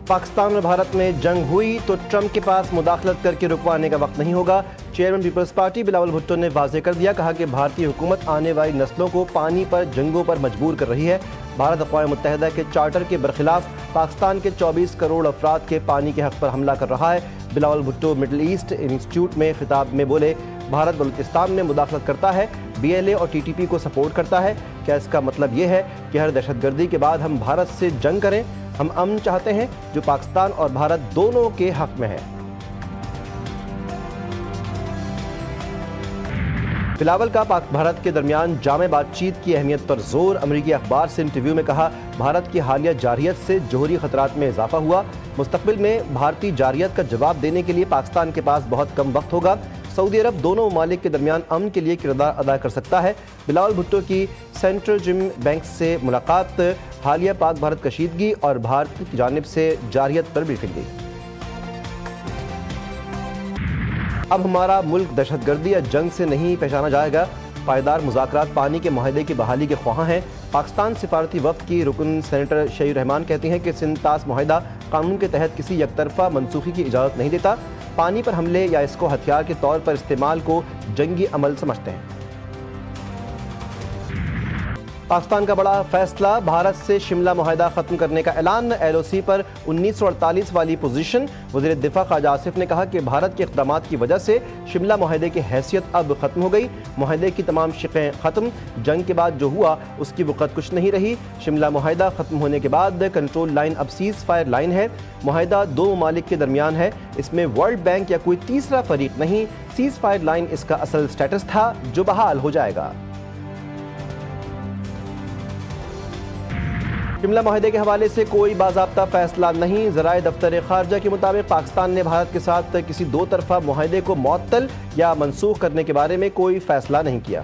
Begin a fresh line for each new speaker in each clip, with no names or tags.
पाकिस्तान और भारत में जंग हुई तो ट्रंप के पास मुदाखलत करके रुकवाने का वक्त नहीं होगा। चेयरमैन पीपल्स पार्टी बिलावल भुट्टो ने वाज़ेह कर दिया, कहा कि भारतीय हुकूमत आने वाली नस्लों को पानी पर जंगों पर मजबूर कर रही है। भारत अक़वाम मुत्तहिदा के चार्टर के बरखिलाफ पाकिस्तान के 24 करोड़ अफराद के पानी के हक़ पर हमला कर रहा है। Bilawal Bhutto middle east institute में खिताब में बोले, भारत बलूचिस्तान में मुदाखलत करता है, BLA और TTP को सपोर्ट करता है। क्या इसका मतलब ये है कि हर दहशतगर्दी के बाद हम भारत से जंग करें? हम अमन चाहते हैं जो पाकिस्तान और भारत दोनों के हक में है। बिलावल का पाक भारत के दरमियान जामे बातचीत की अहमियत पर जोर। अमरीकी अखबार से इंटरव्यू में कहा, भारत की हालिया जारियत से जोहरी खतरात में इजाफा हुआ। मुस्तकबिल में भारतीय जारियत का जवाब देने के लिए पाकिस्तान के पास बहुत कम वक्त होगा। सऊदी अरब दोनों ममालिक के दरमियान अमन के लिए किरदार अदा कर सकता है। बिलावल भुट्टो की सेंट्रल जिम बैंक से मुलाकात, हालिया पाक भारत कशीदगी और भारत की जानिब से जारियत पर ब्रीफिंग दी। अब हमारा मुल्क दहशतगर्दी या जंग से नहीं पहचाना जाएगा। पायदार मुज़ाकरात पानी के मुआहदे की बहाली के ख्वाहां हैं। पाकिस्तान सिफारती वफ़द की रुकन सेनेटर शहीर रहमान कहती हैं कि सिंध तास मुआहदा कानून के तहत किसी यकतरफा मनसूखी की इजाज़त नहीं देता। पानी पर हमले या इसको हथियार के तौर पर इस्तेमाल को जंगी अमल समझते हैं। पाकिस्तान का बड़ा फैसला, भारत से शिमला मुआहदा खत्म करने का ऐलान। LOC पर 1948 वाली पोजीशन। वज़ीर दिफा ख्वाजा आसिफ ने कहा कि भारत के इक़दामात की वजह से शिमला मुआहदे की हैसियत अब खत्म हो गई। मुआहदे की तमाम शिक़ें खत्म। जंग के बाद जो हुआ उसकी वक़्त कुछ नहीं रही। शिमला मुआहदा खत्म होने के बाद कंट्रोल लाइन अब सीज़ फायर लाइन है। मुआहदा दो ममालिक के दरमियान है, इसमें वर्ल्ड बैंक या कोई तीसरा फरीक नहीं। सीज़ फायर लाइन इसका असल स्टेटस था जो बहाल हो जाएगा। शिमला मुआहदे के हवाले से कोई बाज़ाब्ता फैसला नहीं। ज़राए दफ्तर खारजा के मुताबिक पाकिस्तान ने भारत के साथ किसी दो तरफा मुआहदे को मुअत्तल या मनसूख करने के बारे में कोई फैसला नहीं किया।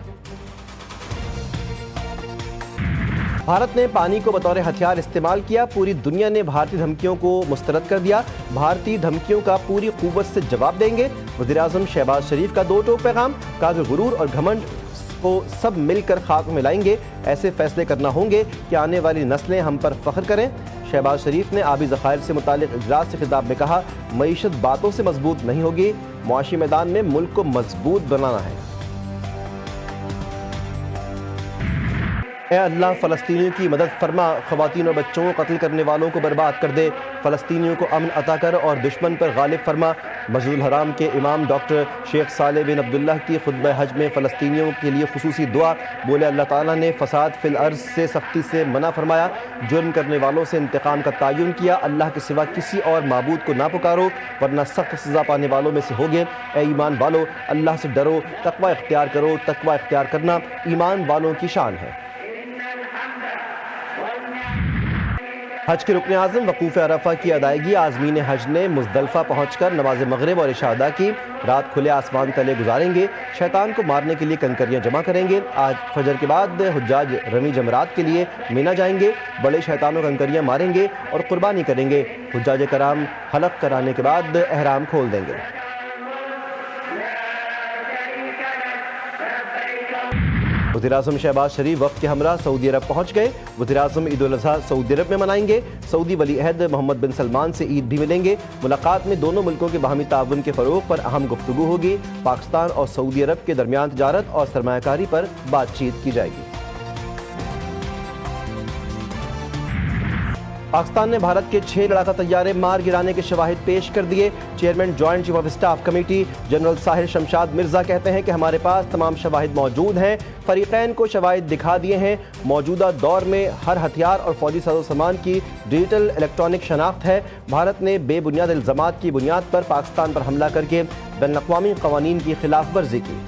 भारत ने पानी को बतौर हथियार इस्तेमाल किया। पूरी दुनिया ने भारतीय धमकियों को मुस्तरद कर दिया। भारतीय धमकियों का पूरी कुव्वत से जवाब देंगे। वज़ीर आज़म शहबाज शरीफ का दो टोक पैगाम, कहा कि गुरूर और घमंड को सब मिलकर खाक में लाएंगे। ऐसे फैसले करना होंगे कि आने वाली नस्लें हम पर फख्र करें। शहबाज शरीफ ने आबी ज़खायर से मुतालिक इजलास से खिताब में कहा, मईशत बातों से मजबूत नहीं होगी, मुआशी मैदान में मुल्क को मजबूत बनाना है। ऐ अल्लाह, फ़लस्तीनियों की मदद फरमा, ख़वातीन और बच्चों को कत्ल करने वालों को बर्बाद कर दे, फ़लस्तीनियों को अमन अता कर और दुश्मन पर गालिब फरमा। मस्जिदुल हराम के इमाम डॉक्टर शेख सालेह बिन अब्दुल्लाह की खुतबा हज में फ़लस्तीनियों के लिए खुसूसी दुआ। बोले, अल्लाह ताला ने फ़साद फिल अर्ज़ से सख्ती से मना फरमाया, जुर्म करने वालों से इंतकाम का तयन किया। अल्लाह के सिवा किसी और माबूद को ना पुकारो वरना सख्त सज़ा पाने वालों में से होगे। ए ईमान वालो, अल्लाह से डरो, तकवा इख्तियार करो। तकवा इख्तियार करना ईमान वालों की शान है। हज के रुकन आज़म वकूफ़ अरफा की अदायगी। आज़मीन हज ने मुज़दलिफ़ा पहुँचकर नमाज मग़रिब और इशा अदा की। रात खुले आसमान तले गुजारेंगे। शैतान को मारने के लिए कंकरियाँ जमा करेंगे। आज फजर के बाद हुज्जाज रमी जमरात के लिए मीना जाएंगे। बड़े शैतानों कंकरियाँ मारेंगे और कुर्बानी करेंगे। हुज्जाज कराम हलक कराने के बाद एहराम खोल देंगे। वज़ीर-ए-आज़म शहबाज शरीफ वफ़द के हमरा सऊदी अरब पहुँच गए। वज़ीर-ए-आज़म ईद उल अज़हा सऊदी अरब में मनाएंगे। सऊदी वली अहद मोहम्मद बिन सलमान से ईद भी मिलेंगे। मुलाकात में दोनों मुल्कों के बाहमी ताउन के फ़रोग़ पर अहम गुफ्तगू होगी। पाकिस्तान और सऊदी अरब के दरमियान तिजारत और सरमायाकारी पर बातचीत की जाएगी। पाकिस्तान ने भारत के 6 लड़ाका तैयारे मार गिराने के शवाहिद पेश कर दिए। Chairman joint chief of staff committee general Sahir Shamshad Mirza कहते हैं कि हमारे पास तमाम शवाहिद मौजूद हैं। फरीक़ैन को शवाहिद दिखा दिए हैं। मौजूदा दौर में हर हथियार और फौजी साजो सामान की डिजिटल इलेक्ट्रॉनिक शनाख्त है। भारत ने बेबुनियाद इल्ज़ामात की बुनियाद पर पाकिस्तान पर हमला करके बैनुल-अक़वामी क़वानीन की खिलाफ वर्जी की।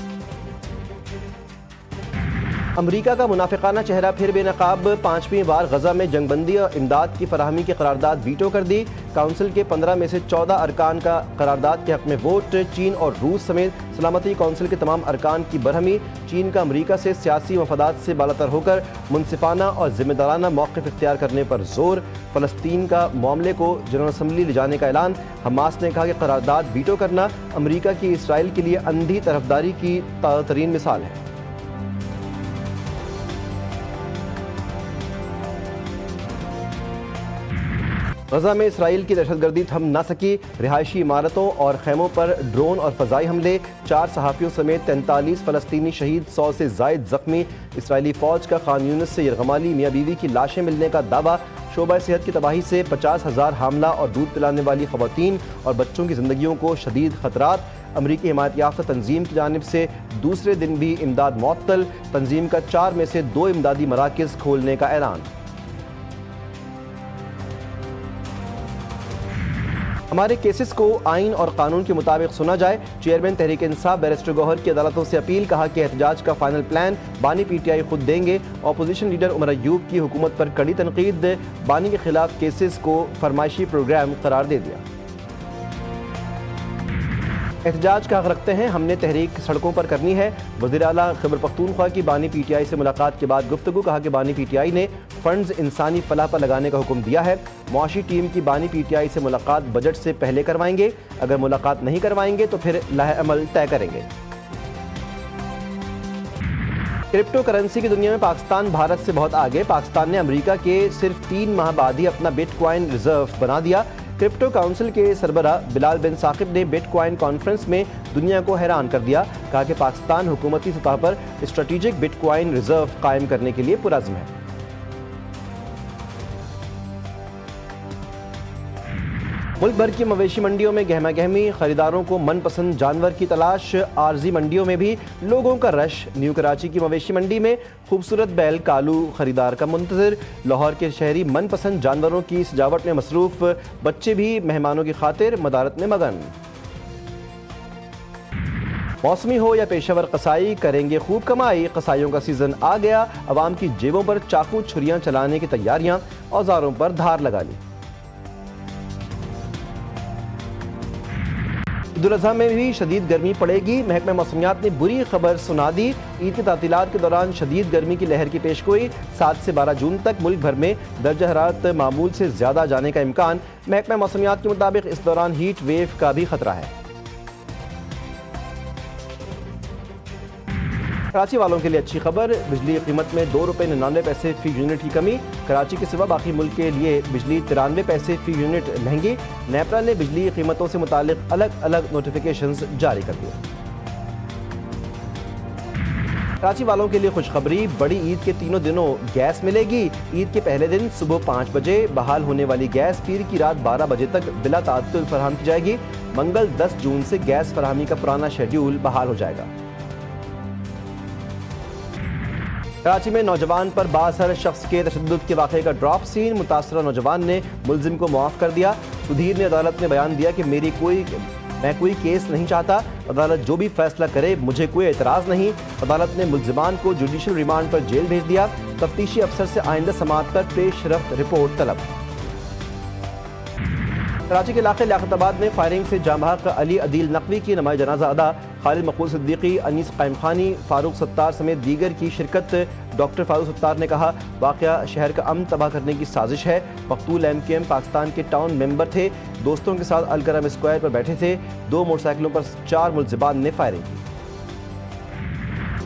अमरीका का मुनाफिकाना चेहरा फिर बेनकाब। 5वीं बार गजा में जंगबंदी और इमदाद की फराहमी की करारदाद वीटो कर दी। काउंसिल के 15 में से 14 अरकान का करारदाद के हक में वोट। चीन और रूस समेत सलामती काउंसिल के तमाम अरकान की बरहमी। चीन का अमरीका से सियासी मफादात से बालातर होकर मुनसिफाना और जिम्मेदाराना मौक़िफ़ इख्तियार करने पर जोर। फ़लस्तीन का मामले को जनरल असम्बली ले जाने का ऐलान। हमास ने कहा कि करारदाद वीटो करना अमरीका की इसराइल के लिए अंधी तरफदारी की ताज़ा तरीन मिसाल है। غزہ میں اسرائیل کی دہشت گردی تھم نہ سکی، رہائشی عمارتوں اور خیموں پر ڈرون اور فضائی حملے، 4 صحافیوں سمیت 43 فلسطینی شہید، 100 سے زائد زخمی۔ اسرائیلی فوج کا خان یونس سے یرغمالی میاں بیوی کی لاشیں ملنے کا دعویٰ، شعبہ صحت کی تباہی سے 50,000 حاملہ اور دودھ پلانے والی خواتین اور بچوں کی زندگیوں کو شدید خطرات۔ امریکی حمایت یافتہ تنظیم کی جانب سے دوسرے دن بھی امداد معطل، تنظیم کا 4 میں سے 2 امدادی مراکز کھولنے کا اعلان۔ ہمارے کیسز کو آئین اور قانون کے مطابق سنا جائے، چیئرمین تحریک انصاف بیرسٹر گوہر کی عدالتوں سے اپیل، کہا کہ احتجاج کا فائنل پلان بانی پی ٹی آئی خود دیں گے۔ اپوزیشن لیڈر عمر ایوب کی حکومت پر کڑی تنقید، بانی کے خلاف کیسز کو فرمائشی پروگرام قرار دے دیا۔ احتجاج کا حق رکھتے ہیں، ہم نے تحریک سڑکوں پر کرنی ہے۔ وزیر اعلیٰ خیبر پختونخوا کی بانی پی ٹی آئی سے ملاقات کے بعد گفتگو، کہا کہ بانی پی ٹی آئی نے فنڈز انسانی فلاح پر لگانے کا حکم دیا ہے۔ معاشی ٹیم کی بانی پی ٹی آئی سے ملاقات بجٹ سے پہلے کروائیں گے، اگر ملاقات نہیں کروائیں گے تو پھر لاہ عمل طے کریں گے۔ کرپٹو کرنسی کی دنیا میں پاکستان بھارت سے بہت آگے، پاکستان نے امریکہ کے صرف 3 ماہ بعد ہی اپنا بٹ کوائن ریزرو بنا دیا۔ کرپٹو کونسل کے سربراہ بلال بن ثاقب نے بٹ کوائن کانفرنس میں دنیا کو حیران کر دیا، کہا کہ پاکستان حکومتی سطح پر اسٹریٹجک بٹ کوائن ریزرو قائم کرنے کے لیے پرعزم ہے۔ ملک بھر کی مویشی منڈیوں میں گہما گہمی، خریداروں کو من پسند جانور کی تلاش، عارضی منڈیوں میں بھی لوگوں کا رش۔ نیو کراچی کی مویشی منڈی میں خوبصورت بیل کالو خریدار کا منتظر، لاہور کے شہری من پسند جانوروں کی سجاوٹ میں مصروف، بچے بھی مہمانوں کی خاطر مدارت میں مگن۔ موسمی ہو یا پیشہ ور قصائی، کریں گے خوب کمائی، قصائیوں کا سیزن آ گیا، عوام کی جیبوں پر چاقو چھریاں چلانے کی تیاریاں، اوزاروں پر دھار لگا لی۔ عید الاضحیٰ میں بھی شدید گرمی پڑے گی، محکمہ موسمیات نے بری خبر سنا دی۔ عید کی تعطیلات کے دوران شدید گرمی کی لہر کی پیشگوئی، 7 سے 12 جون تک ملک بھر میں درجہ حرارت معمول سے زیادہ جانے کا امکان۔ محکمہ موسمیات کے مطابق اس دوران ہیٹ ویو کا بھی خطرہ ہے۔ کراچی والوں کے لیے اچھی خبر، بجلی کی قیمت میں 2 روپے 99 پیسے فی یونٹ کی کمی، کراچی کے سوا باقی ملک کے لیے بجلی 93 پیسے فی یونٹ مہنگی۔ نیپرا نے بجلی قیمتوں سے متعلق الگ الگ نوٹیفیکیشنز جاری کر دیے۔ کراچی والوں کے لیے خوشخبری، بڑی عید کے تینوں دنوں گیس ملے گی۔ عید کے پہلے دن صبح 5 بجے بحال ہونے والی گیس پیر کی رات 12 بجے تک بلا تعطل فراہم کی جائے گی۔ منگل 10 جون سے گیس فراہمی کا پرانا شیڈیول بحال ہو جائے گا۔ کراچی میں نوجوان پر بااثر شخص کے تشدد کے واقعے کا ڈراپ سین، متاثرہ نوجوان نے ملزم کو معاف کر دیا۔ سدھیر نے عدالت میں بیان دیا کہ میں کوئی کیس نہیں چاہتا، عدالت جو بھی فیصلہ کرے مجھے کوئی اعتراض نہیں۔ عدالت نے ملزمان کو جوڈیشل ریمانڈ پر جیل بھیج دیا، تفتیشی افسر سے آئندہ سماعت پر پیش رفت رپورٹ طلب۔ کراچی کے علاقے لیاقت آباد میں فائرنگ سے جاں بحق علی عدیل نقوی کی نماز جنازہ ادا، خالد مقبول صدیقی، انیس قائم خانی، فاروق ستار سمیت دیگر کی شرکت۔ ڈاکٹر فاروق ستار نے کہا واقعہ شہر کا امن تباہ کرنے کی سازش ہے۔ مقتول ایم کیو ایم پاکستان کے ٹاؤن ممبر تھے، دوستوں کے ساتھ الکرم اسکوائر پر بیٹھے تھے، 2 موٹر سائیکلوں پر 4 ملزمان نے فائرنگ کی۔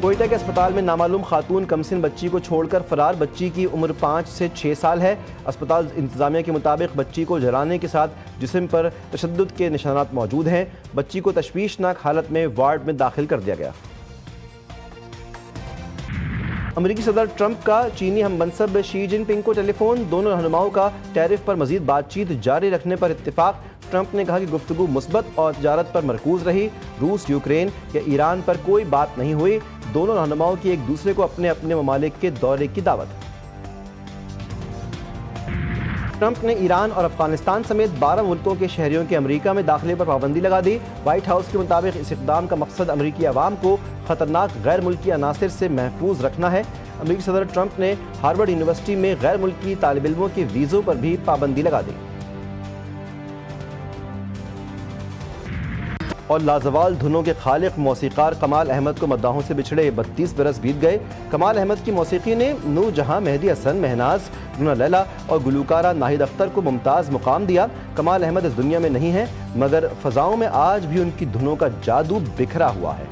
کوئٹہ کے اسپتال میں نامعلوم خاتون کمسن بچی کو چھوڑ کر فرار، بچی کی عمر 5 سے 6 سال ہے۔ اسپتال انتظامیہ کے مطابق بچی کو جلانے کے ساتھ جسم پر تشدد کے نشانات موجود ہیں، بچی کو تشویشناک حالت میں وارڈ میں داخل کر دیا گیا۔ امریکی صدر ٹرمپ کا چینی ہم منصب شی جن پنگ کو ٹیلی فون، دونوں رہنماؤں کا ٹیرف پر مزید بات چیت جاری رکھنے پر اتفاق۔ ٹرمپ نے کہا کہ گفتگو مثبت اور تجارت پر مرکوز رہی، روس، یوکرین یا ایران پر کوئی بات نہیں ہوئی، دونوں رہنماؤں کی ایک دوسرے کو اپنے اپنے ممالک کے دورے کی دعوت۔ ٹرمپ نے ایران اور افغانستان سمیت 12 ملکوں کے شہریوں کے امریکہ میں داخلے پر پابندی لگا دی۔ وائٹ ہاؤس کے مطابق اس اقدام کا مقصد امریکی عوام کو خطرناک غیر ملکی عناصر سے محفوظ رکھنا ہے۔ امریکی صدر ٹرمپ نے ہارورڈ یونیورسٹی میں غیر ملکی طالب علموں کے ویزوں پر بھی پابندی لگا دی۔ اور لازوال دھنوں کے خالق موسیقار کمال احمد کو مداحوں سے بچھڑے 32 برس بیت گئے۔ کمال احمد کی موسیقی نے نور جہاں، مہدی حسن، مہناز، رونا لیلا اور گلوکارہ ناہید اختر کو ممتاز مقام دیا۔ کمال احمد اس دنیا میں نہیں ہیں، مگر فضاؤں میں آج بھی ان کی دھنوں کا جادو بکھرا ہوا ہے۔